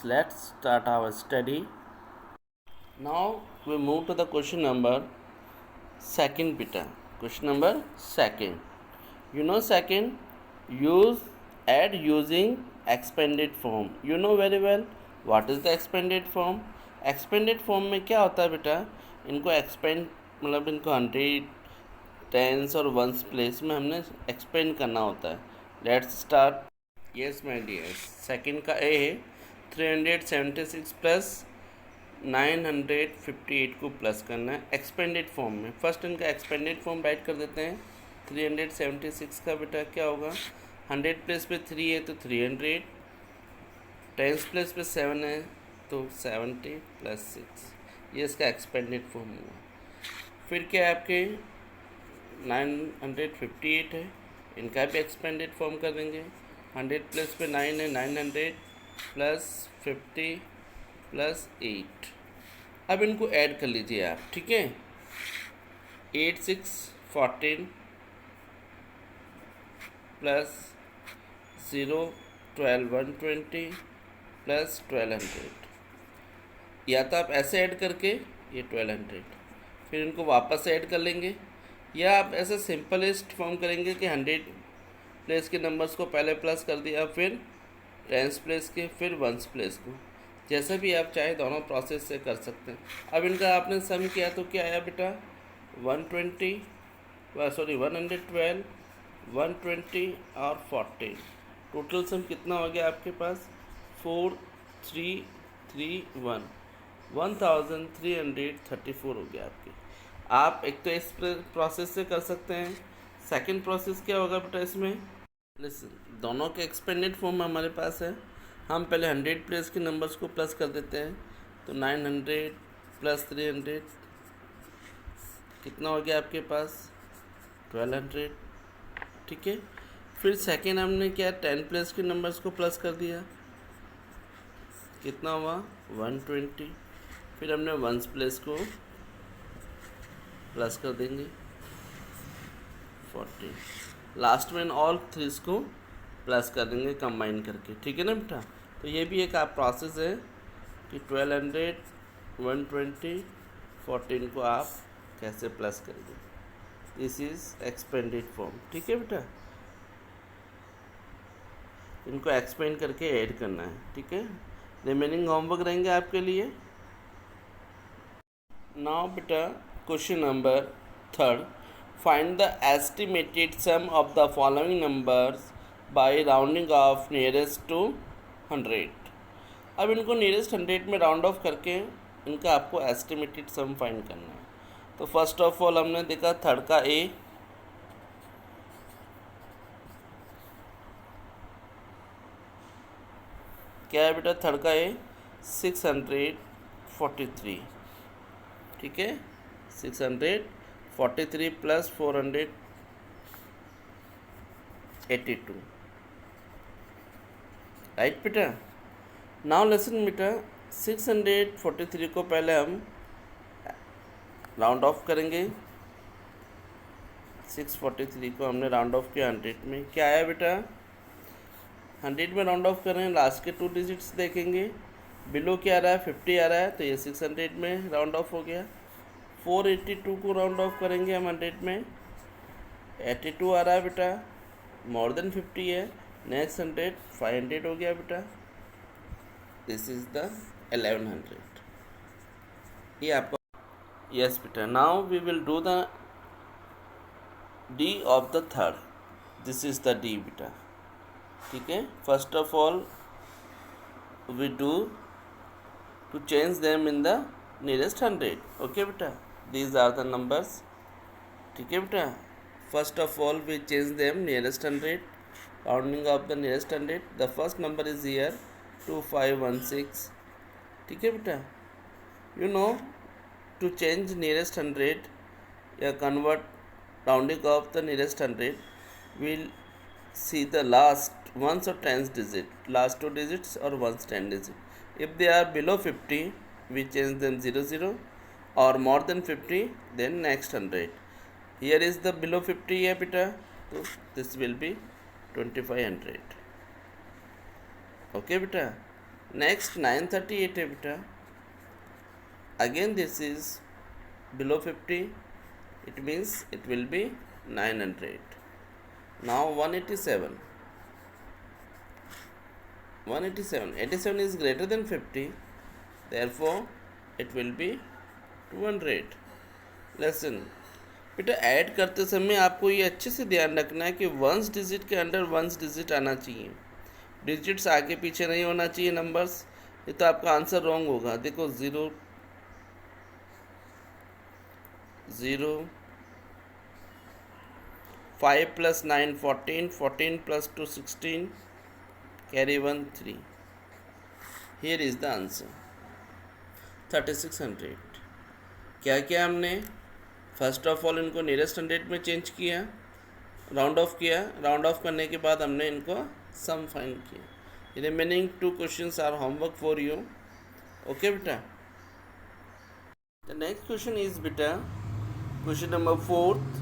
Let's start our study. Now we move to the question number second beta. Question number second. Second, use add using expanded form. You know very well what is the expanded form. Expanded form में क्या होता है बेटा, इनको expand मतलब इनको 100 tense और ones place में हमने एक्सपेंड करना होता है. Let's start. Yes my dear, second का ए है 376 प्लस 958 को प्लस करना है एक्सपेंडेड फॉर्म में. फर्स्ट इनका एक्सपेंडेड फॉर्म राइट कर देते हैं. 376 का बेटा क्या होगा, 100 प्लेस पे 3 है तो 300, टेंस प्लेस पे 7 है तो 70 प्लस 6, ये इसका एक्सपेंडेड फॉर्म हुआ. फिर क्या है आपके 958 है, इनका भी एक्सपेंडेड फॉर्म कर देंगे. 100 प्लस पे 9 है, 900 प्लस 50 प्लस 8. अब इनको ऐड कर लीजिए आप, ठीक है. 8 6 14 प्लस 0 12 120 प्लस 1200. या तो आप ऐसे ऐड करके ये 1200 फिर इनको वापस ऐड कर लेंगे, या आप ऐसे सिंपलेस्ट फॉर्म करेंगे कि 100 प्लेस के नंबर्स को पहले प्लस कर दिया, फिर टेंस प्लेस के, फिर वंस प्लेस को. जैसा भी आप चाहे दोनों प्रोसेस से कर सकते हैं. अब इनका आपने सम किया तो क्या आया बेटा, 112 120 और 40. टोटल सम कितना हो गया आपके पास, 4331 1334 हो गया आपके. आप एक तो इस प्रोसेस से कर सकते हैं. सेकंड प्रोसेस क्या होगा बेटा, इसमें लिसन, दोनों के एक्सपेंडेड फॉर्म हमारे पास है. हम पहले 100 प्लेस के नंबर्स को प्लस कर देते हैं. तो 900 प्लस 300 कितना हो गया आपके पास, 1200, ठीक है. फिर सेकेंड हमने क्या 10 प्लेस के नंबर्स को प्लस कर दिया, कितना हुआ 120. फिर हमने वंस प्लेस को प्लस कर देंगे 40. लास्ट में ऑल थ्रीज को प्लस कर देंगे कंबाइन करके, ठीक है ना बेटा. तो ये भी एक आप प्रोसेस है कि 1200 120 14 को आप कैसे प्लस करेंगे. दिस इज एक्सपेंडेड फॉर्म, ठीक है बेटा. इनको एक्सपेंड करके ऐड करना है, ठीक है. रिमेनिंग होमवर्क रहेंगे आपके लिए. नाउ बेटा question number third, find the estimated sum of the following numbers by rounding off nearest to 100. अब इनको नियरेस्ट 100 में राउंड ऑफ करके इनका आपको एस्टिमेटेड सम फाइंड करना है. तो फर्स्ट ऑफ ऑल हमने देखा थर्ड का ए, क्या है बेटा, थर्ड का ए 643, ठीक है. 643 प्लस 482, राइट बेटा. नाउ लेसन बेटा, 643 को पहले हम राउंड ऑफ करेंगे. 643 को हमने राउंड ऑफ किया 100 में, क्या आया बेटा, 100 में राउंड ऑफ कर रहे हैं, लास्ट के 2 डिजिट्स देखेंगे. बिलो क्या आ रहा है, 50 आ रहा है, तो ये 600 में राउंड ऑफ हो गया. 482 को राउंड ऑफ करेंगे हम 100 में, 82 आ रहा है बेटा, मोर देन 50 है. नेक्स्ट 100 500 हो गया बेटा. This is the 1100. ये आपको यस बेटा. Now we will do the D of the third. This is the D बेटा, ठीक है. First of all we do to change them in the nearest 100. Okay बेटा, these are the numbers, ठीक है बेटा. First of all we change them nearest 100, rounding off the nearest 100. The first number is here 2516, ठीक है बेटा. You know to change nearest 100 या convert rounding off the nearest 100, we'll see the last ones or tens digit, last 2 digits or ones 10 digit. If they are below 50, we change them 00, or more than 50, then next 100. Here is the below 50 है बेटा, तो this will be 2500. Okay बेटा. Next 938 है बेटा, again this is below 50, it means it will be 900. Now 187, 87 is greater than 50, therefore it will be 200. Lesson बेटा add करते समय आपको ये अच्छे से ध्यान रखना है कि वंस डिजिट के अंडर वंस डिजिट आना चाहिए, डिजिट्स आगे पीछे नहीं होना चाहिए नंबर्स, ये तो आपका आंसर रॉन्ग होगा। देखो 0 0, 5 plus 9 14, 14 plus 2 16, carry 1 3. Here is the answer 3600। क्या किया हमने, फर्स्ट ऑफ ऑल इनको नियरेस्ट 100 में चेंज किया, राउंड ऑफ किया, राउंड ऑफ करने के बाद हमने इनको सम फाइंड किया। Remaining 2 questions are homework for you, okay बेटा। द नेक्स्ट क्वेश्चन इज बेटा question number 4th।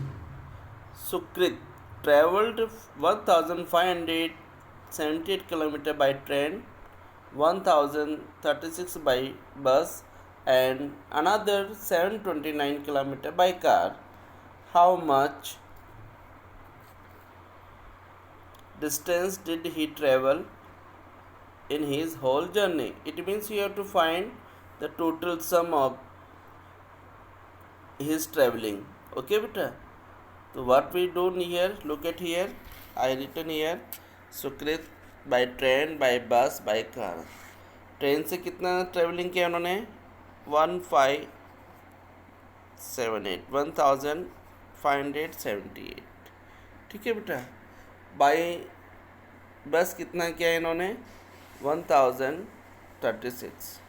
Sukrit traveled 1578 km by train, 1036 by bus, and another 729 km by car. How much distance did he travel in his whole journey? It means you have to find the total sum of his traveling. Okay, beta? So what we do here, look at here, I written here Sukrit by train, by bus, by car। Train से कितना travelling किया उन्होंने, 1578, ठीक है बेटा। Bye बस कितना किया इन्होंने, 1036,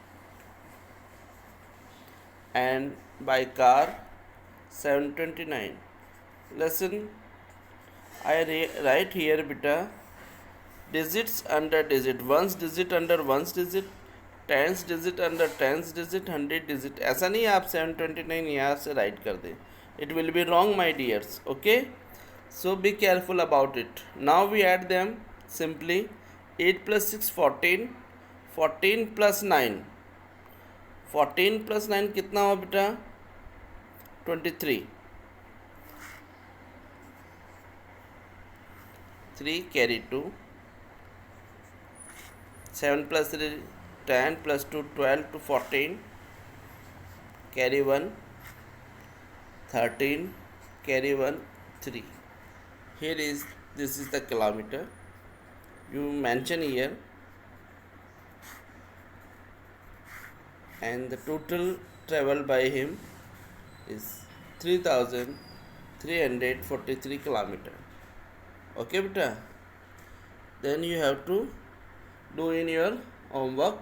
and by car 729। Lesson I write here beta, digits under digit, ones digit under ones digit, tens digit under tens digit, 100 digit। ऐसा नहीं आप 729 यहाँ से राइट कर दें, it will be wrong my dears, okay? So be careful about it। Now we add them simply, 8 plus 6 14, 14 plus 9, 14 plus 9 कितना हुआ बेटा, 23, 3 carry 2, 7 plus 3 10 plus 2 12 to 14, carry 1, 13 carry 1 3। Here is, this is the kilometer you mention here, and the total travel by him is 3343 kilometer। Okay beta, then you have to do in your homework